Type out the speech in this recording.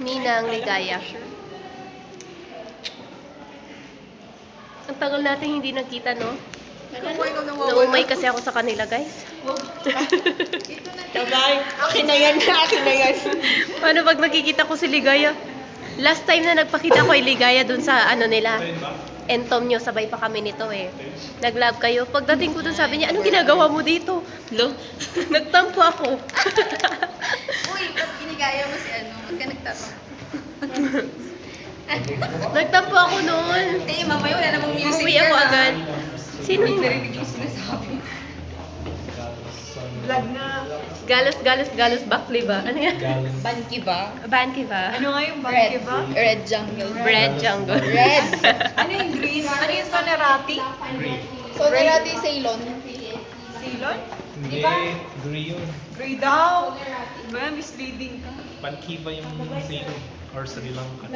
Ninang Ligaya. Ang tagal natin hindi nagkita, no? Naumay kasi ako sa kanila, guys. Sabay, akin na yan, akin na yan. Paano pag nakikita ko si Ligaya? Last time na nagpakita ko ay Ligaya dun sa ano nila. Entom nyo, sabay pa kami nito eh. Nag-love kayo. Pagdating ko dun sabi niya, anong ginagawa mo dito? Lo, nagtampo ako. Uy, ba't ginigaya mo si ano? Ba't ka nagtatanong? Nagtampo ako noon. Hindi, mamaya wala namang music. Umuwi ako yan, agad. Sino Hindi yun? narinig yung sinasabi. Vlog na. Galos Bakli ba? Ano yan? Banki ba? Banki ba? Ano nga yung Red. bangke ba? Red jungle. Bread jungle. Red. Ano yung green? Ano yung sonerati? So, narati Ceylon. Ceylon? Hindi, Green yun. Grey daw. Ba, misleading ka. Bankiba yung Ceylon or Sri Lanka.